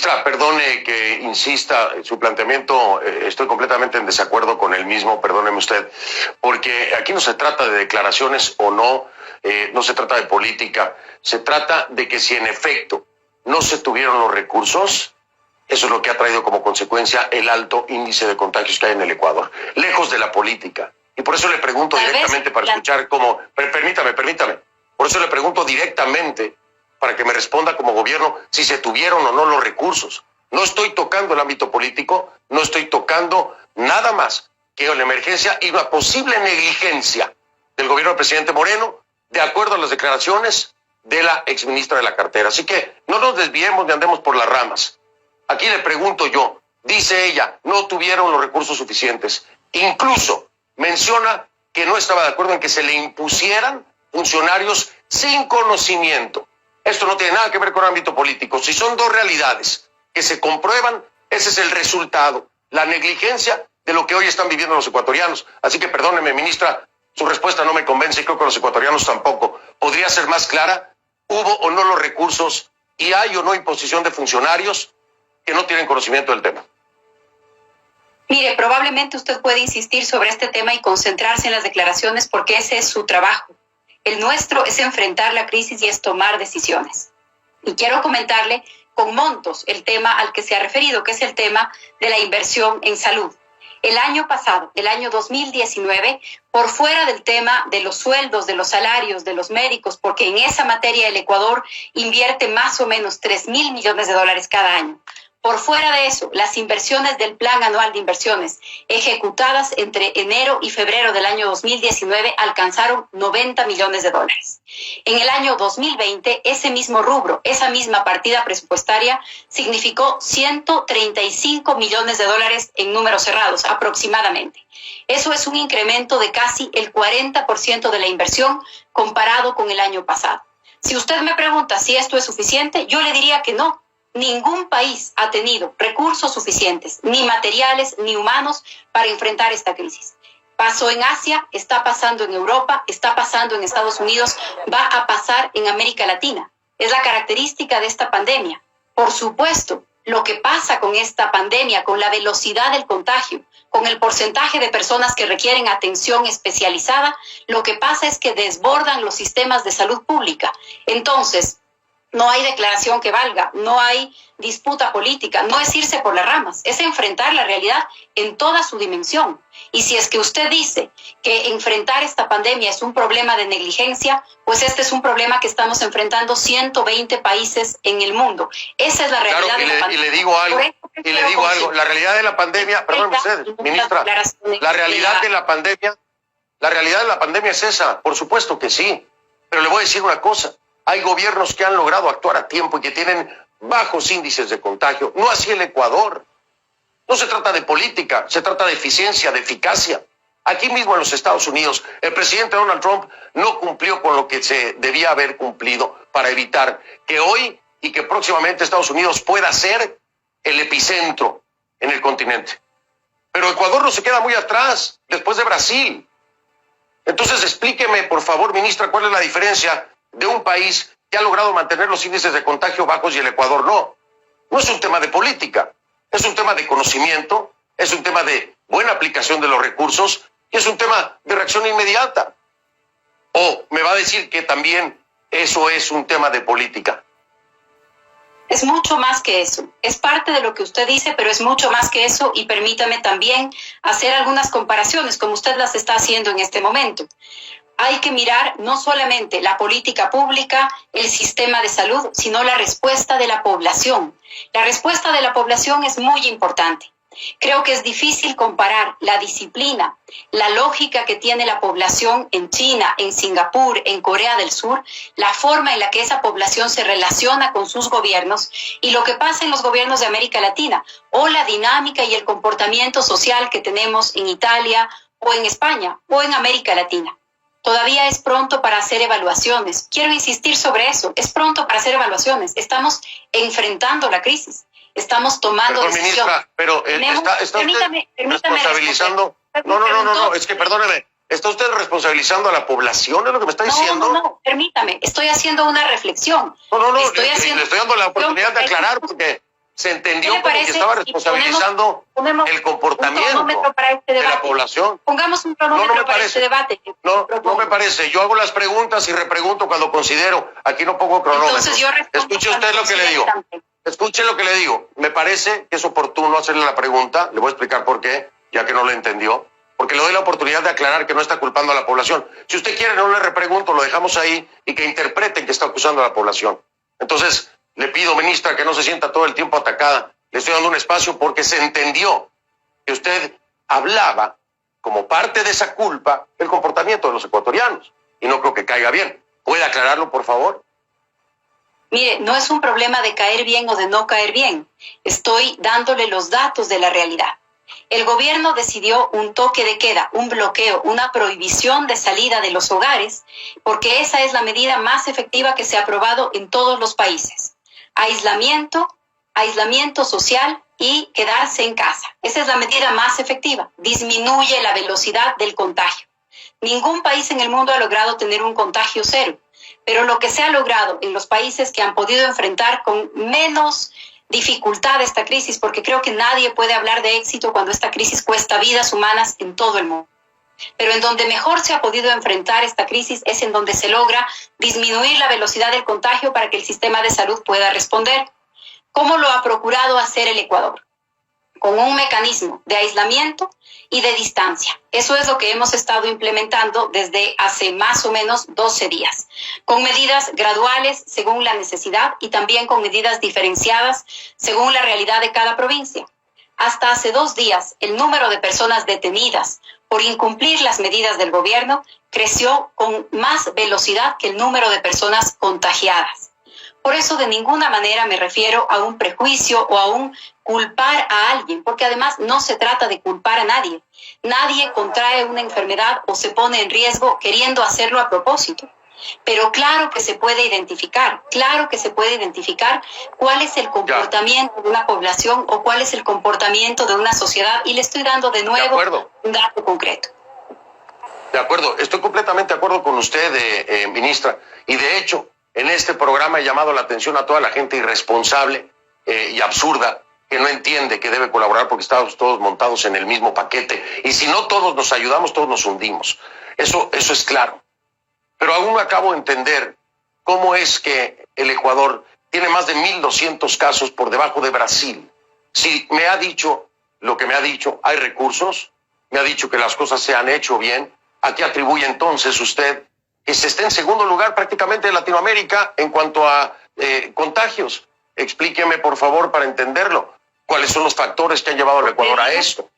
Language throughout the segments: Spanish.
Ministra, perdone que insista en su planteamiento, estoy completamente en desacuerdo con el mismo, perdóneme usted, porque aquí no se trata de declaraciones o no, no se trata de política, se trata de que si en efecto no se tuvieron los recursos, eso es lo que ha traído como consecuencia el alto índice de contagios que hay en el Ecuador, lejos de la política. Y por eso le pregunto directamente para escuchar cómo... Permítame. Por eso le pregunto directamente para que me responda como gobierno si se tuvieron o no los recursos. No estoy tocando el ámbito político, no estoy tocando nada más que la emergencia y una posible negligencia del gobierno del presidente Moreno, de acuerdo a las declaraciones de la exministra de la cartera. Así que no nos desviemos ni andemos por las ramas. Aquí le pregunto yo, dice ella, no tuvieron los recursos suficientes. Incluso menciona que no estaba de acuerdo en que se le impusieran funcionarios sin conocimiento. Esto no tiene nada que ver con el ámbito político. Si son dos realidades que se comprueban, ese es el resultado, la negligencia de lo que hoy están viviendo los ecuatorianos. Así que perdóneme, ministra, su respuesta no me convence y creo que los ecuatorianos tampoco. ¿Podría ser más clara? ¿Hubo o no los recursos y hay o no imposición de funcionarios que no tienen conocimiento del tema? Mire, probablemente usted puede insistir sobre este tema y concentrarse en las declaraciones porque ese es su trabajo. El nuestro es enfrentar la crisis y es tomar decisiones. Y quiero comentarle con montos el tema al que se ha referido, que es el tema de la inversión en salud. El año pasado, el año 2019, por fuera del tema de los sueldos, de los salarios, de los médicos, porque en esa materia el Ecuador invierte más o menos 3.000 millones de dólares cada año. Por fuera de eso, las inversiones del Plan Anual de Inversiones ejecutadas entre enero y febrero del año 2019 alcanzaron 90 millones de dólares. En el año 2020, ese mismo rubro, esa misma partida presupuestaria, significó 135 millones de dólares en números cerrados, aproximadamente. Eso es un incremento de casi el 40% de la inversión comparado con el año pasado. Si usted me pregunta si esto es suficiente, yo le diría que no. Ningún país ha tenido recursos suficientes, ni materiales ni humanos, para enfrentar esta crisis. Pasó en Asia, está pasando en Europa, está pasando en Estados Unidos, va a pasar en América Latina. Es la característica de esta pandemia. Por supuesto, lo que pasa con esta pandemia, con la velocidad del contagio, con el porcentaje de personas que requieren atención especializada, lo que pasa es que desbordan los sistemas de salud pública. Entonces, no hay declaración que valga, no hay disputa política, no es irse por las ramas, es enfrentar la realidad en toda su dimensión. Y si es que usted dice que enfrentar esta pandemia es un problema de negligencia, pues este es un problema que estamos enfrentando 120 países en el mundo. Esa es la realidad de la pandemia. Y le digo algo, la realidad de la pandemia, perdón usted, ministra, la realidad de la pandemia es esa, por supuesto que sí, pero le voy a decir una cosa. Hay gobiernos que han logrado actuar a tiempo y que tienen bajos índices de contagio. No así el Ecuador. No se trata de política, se trata de eficiencia, de eficacia. Aquí mismo en los Estados Unidos, el presidente Donald Trump no cumplió con lo que se debía haber cumplido para evitar que hoy y que próximamente Estados Unidos pueda ser el epicentro en el continente. Pero Ecuador no se queda muy atrás, después de Brasil. Entonces explíqueme, por favor, ministra, cuál es la diferencia de un país que ha logrado mantener los índices de contagio bajos y el Ecuador no. No es un tema de política, es un tema de conocimiento, es un tema de buena aplicación de los recursos y es un tema de reacción inmediata. ¿O me va a decir que también eso es un tema de política? Es mucho más que eso. Es parte de lo que usted dice, pero es mucho más que eso y permítame también hacer algunas comparaciones como usted las está haciendo en este momento. Hay que mirar no solamente la política pública, el sistema de salud, sino la respuesta de la población. La respuesta de la población es muy importante. Creo que es difícil comparar la disciplina, la lógica que tiene la población en China, en Singapur, en Corea del Sur, la forma en la que esa población se relaciona con sus gobiernos y lo que pasa en los gobiernos de América Latina, o la dinámica y el comportamiento social que tenemos en Italia o en España o en América Latina. Todavía es pronto para hacer evaluaciones. Quiero insistir sobre eso. Es pronto para hacer evaluaciones. Estamos enfrentando la crisis. Estamos tomando decisiones. Ministra, pero está usted responsabilizando... No, es que perdóneme. ¿Está usted responsabilizando a la población? ¿Es lo que me está diciendo? No, permítame. Estoy haciendo una reflexión. Le estoy dando la oportunidad de aclarar porque Se entendió ¿Qué le como que parece estaba si responsabilizando ponemos el un comportamiento cronómetro para este de la debate? población. Pongamos un No, cronómetro no me para parece. este debate. No me parece. Yo hago las preguntas y repregunto cuando considero. Aquí no pongo cronómetros. Entonces yo respondo Escuche cuando usted lo que le digo. considere también. Escuche lo que le digo. Me parece que es oportuno hacerle la pregunta. Le voy a explicar por qué, ya que no lo entendió. Porque le doy la oportunidad de aclarar que no está culpando a la población. Si usted quiere, no le repregunto, lo dejamos ahí y que interpreten que está acusando a la población. Entonces, le pido, ministra, que no se sienta todo el tiempo atacada. Le estoy dando un espacio porque se entendió que usted hablaba como parte de esa culpa el comportamiento de los ecuatorianos. Y no creo que caiga bien. ¿Puede aclararlo, por favor? Mire, no es un problema de caer bien o de no caer bien. Estoy dándole los datos de la realidad. El gobierno decidió un toque de queda, un bloqueo, una prohibición de salida de los hogares, porque esa es la medida más efectiva que se ha aprobado en todos los países. Aislamiento social y quedarse en casa. Esa es la medida más efectiva. Disminuye la velocidad del contagio. Ningún país en el mundo ha logrado tener un contagio cero, pero lo que se ha logrado en los países que han podido enfrentar con menos dificultad esta crisis, porque creo que nadie puede hablar de éxito cuando esta crisis cuesta vidas humanas en todo el mundo. Pero en donde mejor se ha podido enfrentar esta crisis es en donde se logra disminuir la velocidad del contagio para que el sistema de salud pueda responder. ¿Cómo lo ha procurado hacer el Ecuador? Con un mecanismo de aislamiento y de distancia. Eso es lo que hemos estado implementando desde hace más o menos 12 días, con medidas graduales según la necesidad y también con medidas diferenciadas según la realidad de cada provincia. Hasta hace 2 días, el número de personas detenidas por incumplir las medidas del gobierno creció con más velocidad que el número de personas contagiadas. Por eso de ninguna manera me refiero a un prejuicio o a un culpar a alguien, porque además no se trata de culpar a nadie. Nadie contrae una enfermedad o se pone en riesgo queriendo hacerlo a propósito. Pero claro que se puede identificar cuál es el comportamiento de una población o cuál es el comportamiento de una sociedad. Y le estoy dando de nuevo un dato concreto. De acuerdo, estoy completamente de acuerdo con usted, ministra. Y de hecho, en este programa he llamado la atención a toda la gente irresponsable y absurda que no entiende que debe colaborar porque estamos todos montados en el mismo paquete. Y si no todos nos ayudamos, todos nos hundimos. Eso es claro. Pero aún no acabo de entender cómo es que el Ecuador tiene más de 1.200 casos por debajo de Brasil. Si me ha dicho lo que me ha dicho, hay recursos, me ha dicho que las cosas se han hecho bien. ¿A qué atribuye entonces usted que se esté en segundo lugar prácticamente en Latinoamérica en cuanto a contagios? Explíqueme, por favor, para entenderlo. ¿Cuáles son los factores que han llevado al Ecuador a esto?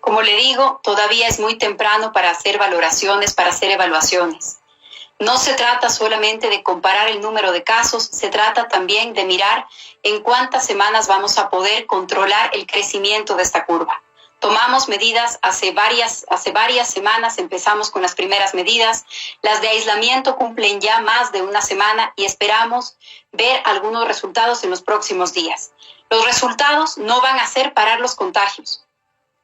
Como le digo, todavía es muy temprano para hacer valoraciones, para hacer evaluaciones. No se trata solamente de comparar el número de casos, se trata también de mirar en cuántas semanas vamos a poder controlar el crecimiento de esta curva. Tomamos medidas hace varias semanas, empezamos con las primeras medidas. Las de aislamiento cumplen ya más de una semana y esperamos ver algunos resultados en los próximos días. Los resultados no van a hacer parar los contagios.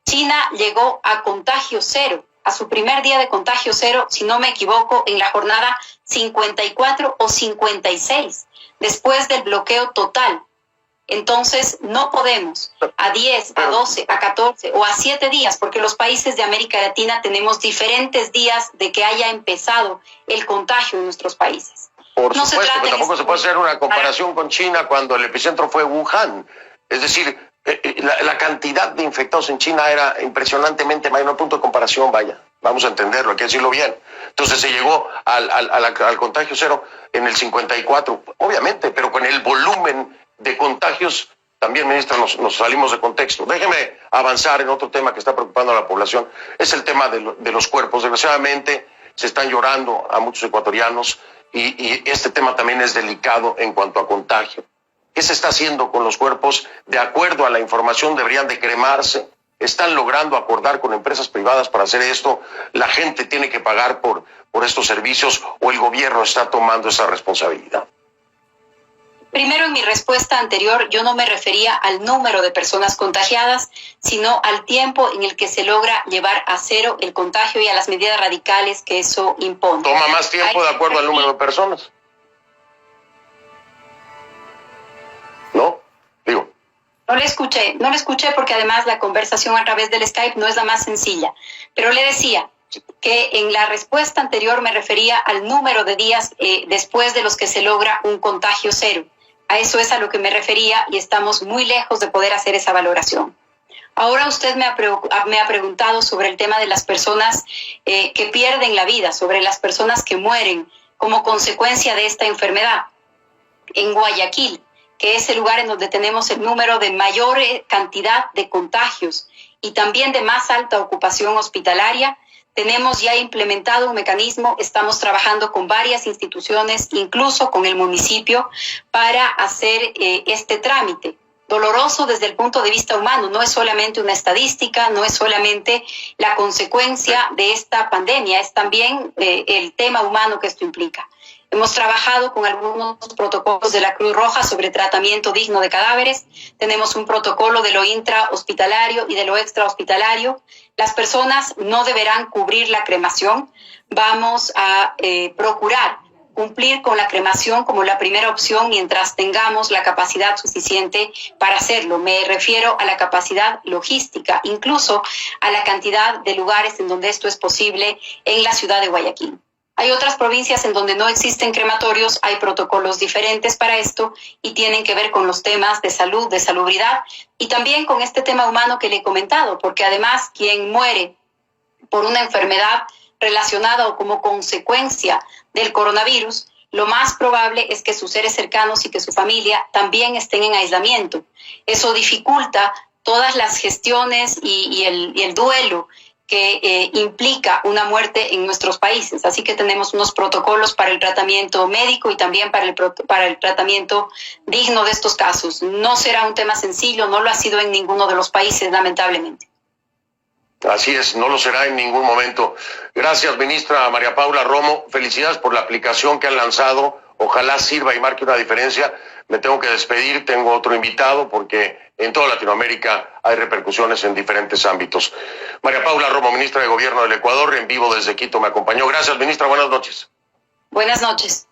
China llegó a contagio cero, a su primer día de contagio cero, si no me equivoco, en la jornada 54 o 56, después del bloqueo total. Entonces, no podemos a 10, a 12, a 14 o a 7 días, porque los países de América Latina tenemos diferentes días de que haya empezado el contagio en nuestros países. Por supuesto, pero tampoco se puede hacer una comparación con China cuando el epicentro fue Wuhan. Es decir, la cantidad de infectados en China era impresionantemente mayor, no punto de comparación, vaya. Vamos a entenderlo, hay que decirlo bien. Entonces se llegó al contagio cero en el 54, obviamente, pero con el volumen de contagios, también, ministra, nos salimos de contexto. Déjeme avanzar en otro tema que está preocupando a la población. Es el tema de los cuerpos. Desgraciadamente se están llorando a muchos ecuatorianos y este tema también es delicado en cuanto a contagio. ¿Qué se está haciendo con los cuerpos? De acuerdo a la información, deberían de cremarse. Están logrando acordar con empresas privadas para hacer esto. La gente tiene que pagar por estos servicios o el gobierno está tomando esa responsabilidad. Primero, en mi respuesta anterior, yo no me refería al número de personas contagiadas, sino al tiempo en el que se logra llevar a cero el contagio y a las medidas radicales que eso impone. ¿Toma más tiempo de acuerdo al número de personas? ¿No? No le escuché porque además la conversación a través del Skype no es la más sencilla. Pero le decía que en la respuesta anterior me refería al número de días después de los que se logra un contagio cero. A eso es a lo que me refería y estamos muy lejos de poder hacer esa valoración. Ahora usted me ha preguntado sobre el tema de las personas que pierden la vida, sobre las personas que mueren como consecuencia de esta enfermedad. En Guayaquil, que es el lugar en donde tenemos el número de mayor cantidad de contagios y también de más alta ocupación hospitalaria, tenemos ya implementado un mecanismo, estamos trabajando con varias instituciones, incluso con el municipio, para hacer este trámite. Doloroso desde el punto de vista humano, no es solamente una estadística, no es solamente la consecuencia de esta pandemia, es también el tema humano que esto implica. Hemos trabajado con algunos protocolos de la Cruz Roja sobre tratamiento digno de cadáveres. Tenemos un protocolo de lo intrahospitalario y de lo extrahospitalario. Las personas no deberán cubrir la cremación. Vamos a procurar cumplir con la cremación como la primera opción mientras tengamos la capacidad suficiente para hacerlo. Me refiero a la capacidad logística, incluso a la cantidad de lugares en donde esto es posible en la ciudad de Guayaquil. Hay otras provincias en donde no existen crematorios, hay protocolos diferentes para esto y tienen que ver con los temas de salud, de salubridad y también con este tema humano que le he comentado, porque además quien muere por una enfermedad relacionada o como consecuencia del coronavirus, lo más probable es que sus seres cercanos y que su familia también estén en aislamiento. Eso dificulta todas las gestiones y el duelo que implica una muerte en nuestros países. Así que tenemos unos protocolos para el tratamiento médico y también para el tratamiento digno de estos casos. No será un tema sencillo, no lo ha sido en ninguno de los países, lamentablemente. Así es, no lo será en ningún momento. Gracias, ministra María Paula Romo. Felicidades por la aplicación que han lanzado. Ojalá sirva y marque una diferencia. Me tengo que despedir, tengo otro invitado porque en toda Latinoamérica hay repercusiones en diferentes ámbitos. María Paula Romo, ministra de Gobierno del Ecuador, en vivo desde Quito, me acompañó. Gracias, ministra, buenas noches. Buenas noches.